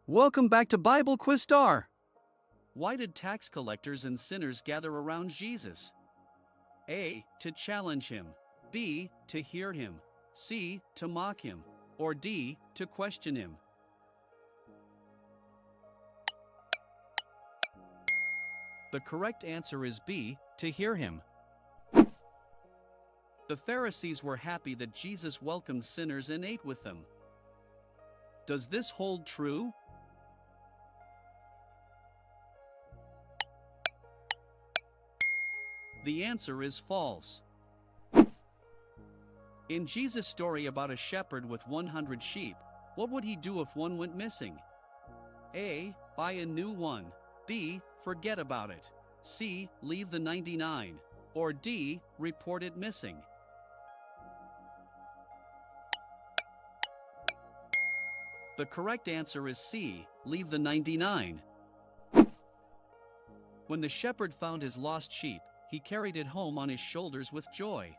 Welcome back to Bible Quiz Star. Why did tax collectors and sinners gather around Jesus? A. To challenge him. B. To hear him. C. To mock him. Or D. To question him. The correct answer is B. To hear him. The Pharisees were happy that Jesus welcomed sinners and ate with them. Does this hold true? The answer is false. In Jesus' story about a shepherd with 100 sheep, what would he do if one went missing? A. Buy a new one. B. Forget about it. C. Leave the 99. Or D. Report it missing. The correct answer is C. Leave the 99. When the shepherd found his lost sheep, he carried it home on his shoulders with joy.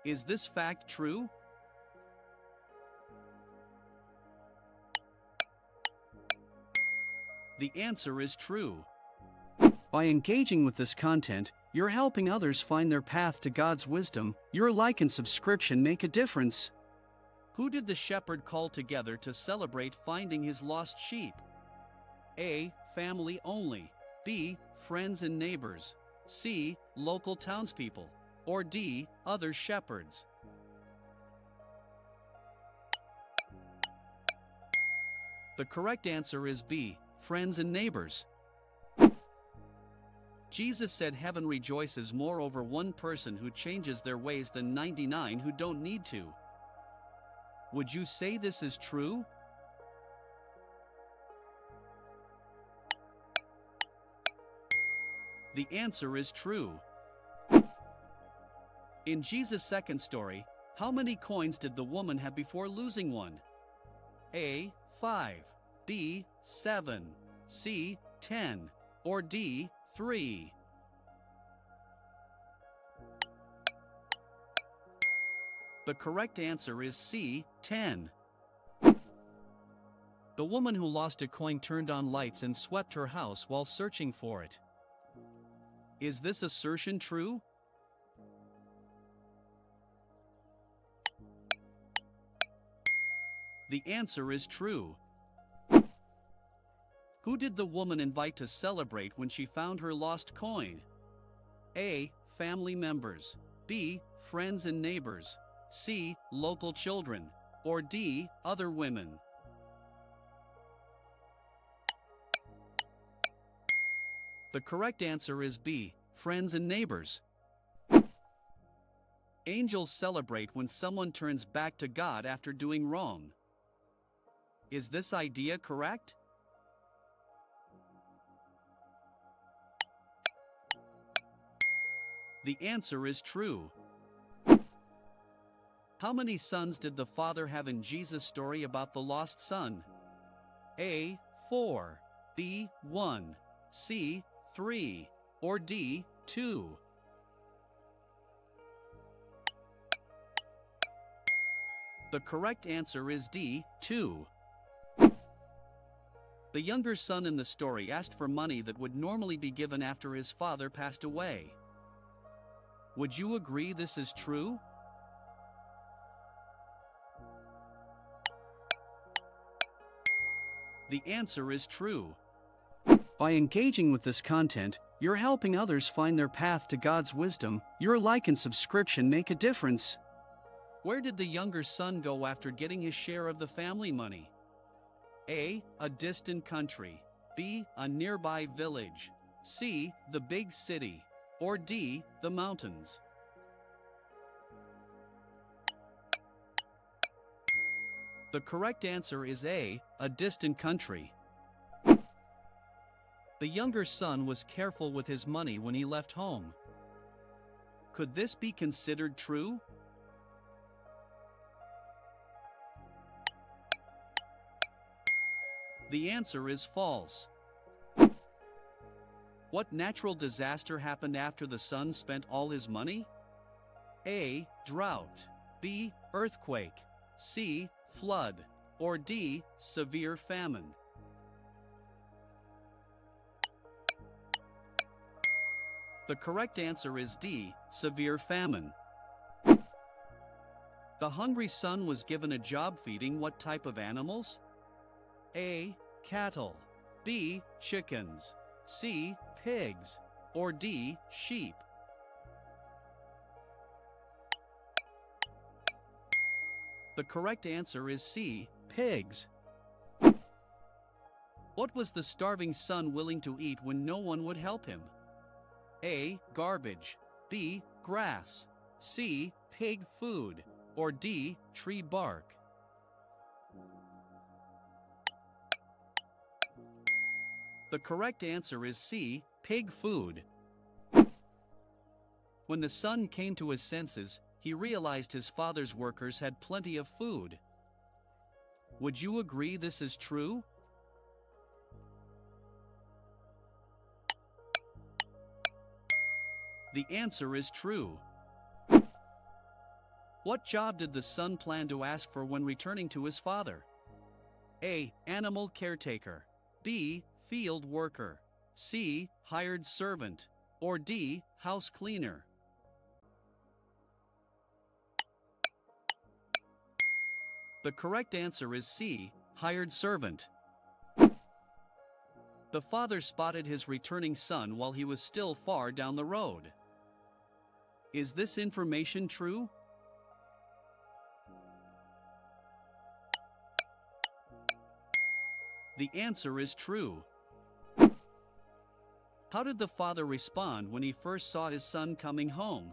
Is this fact true? The answer is true. By engaging with this content, you're helping others find their path to God's wisdom. Your like and subscription make a difference. Who did the shepherd call together to celebrate finding his lost sheep? A. Family only. B. Friends and neighbors. C. Local townspeople. Or D. Other shepherds. The correct answer is B. Friends and neighbors. Jesus said heaven rejoices more over one person who changes their ways than 99 who don't need to. Would you say this is true? The answer is true. In Jesus' second story, how many coins did the woman have before losing one? A. 5. B. 7. C. 10. Or D. 3. The correct answer is C. 10. The woman who lost a coin turned on lights and swept her house while searching for it. Is this assertion true? The answer is true. Who did the woman invite to celebrate when she found her lost coin? A. Family members. B. Friends and neighbors. C. Local children. Or D. Other women. The correct answer is B. Friends and neighbors. Angels celebrate when someone turns back to God after doing wrong. Is this idea correct? The answer is true. How many sons did the father have in Jesus' story about the lost son? A. 4. B. 1. C. 3. Or D. 2. The correct answer is D. 2. The younger son in the story asked for money that would normally be given after his father passed away. Would you agree this is true? The answer is true. By engaging with this content, you're helping others find their path to God's wisdom. Your like and subscription make a difference. Where did the younger son go after getting his share of the family money? A. A distant country. B. A nearby village. C. The big city. Or D. The mountains. The correct answer is A. A distant country. The younger son was careful with his money when he left home. Could this be considered true? The answer is false. What natural disaster happened after the son spent all his money? A. Drought. B. Earthquake. C. Flood. or D. Severe famine? The correct answer is D. Severe famine. The hungry son was given a job feeding what type of animals? A. Cattle, B. Chickens, C. Pigs, or D. Sheep? The correct answer is C. Pigs. What was the starving son willing to eat when no one would help him? A. Garbage, B. Grass, C. Pig food, or D. Tree bark? The correct answer is C. Pig food. When the son came to his senses, he realized his father's workers had plenty of food. Would you agree this is true? The answer is true. What job did the son plan to ask for when returning to his father? A. Animal caretaker, B. Field worker, C. Hired servant, or D. House cleaner? The correct answer is C. Hired servant. The father spotted his returning son while he was still far down the road. Is this information true? The answer is true. How did the father respond when he first saw his son coming home?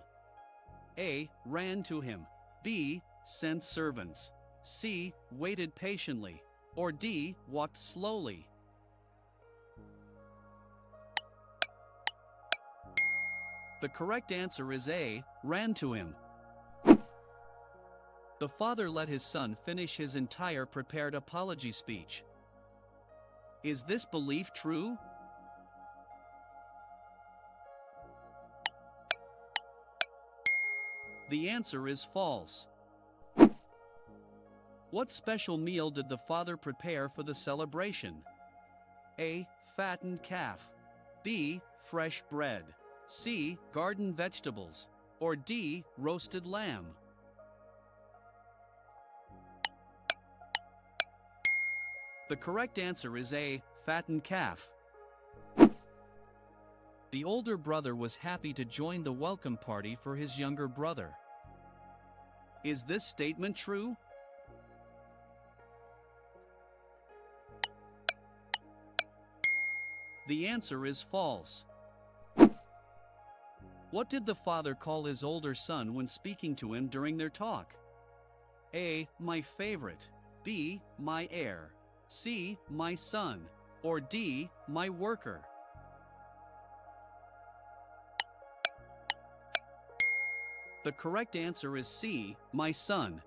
A. Ran to him, B. Sent servants, C. Waited patiently, or D. Walked slowly? The correct answer is A. Ran to him. The father let his son finish his entire prepared apology speech. Is this belief true? The answer is false. What special meal did the father prepare for the celebration? A. Fattened calf, B. Fresh bread, C. Garden vegetables, or D. Roasted lamb? The correct answer is A. Fattened calf. The older brother was happy to join the welcome party for his younger brother. Is this statement true? The answer is false. What did the father call his older son when speaking to him during their talk? A. My favorite, B. My heir, C. My son, or D. My worker? The correct answer is C. My son.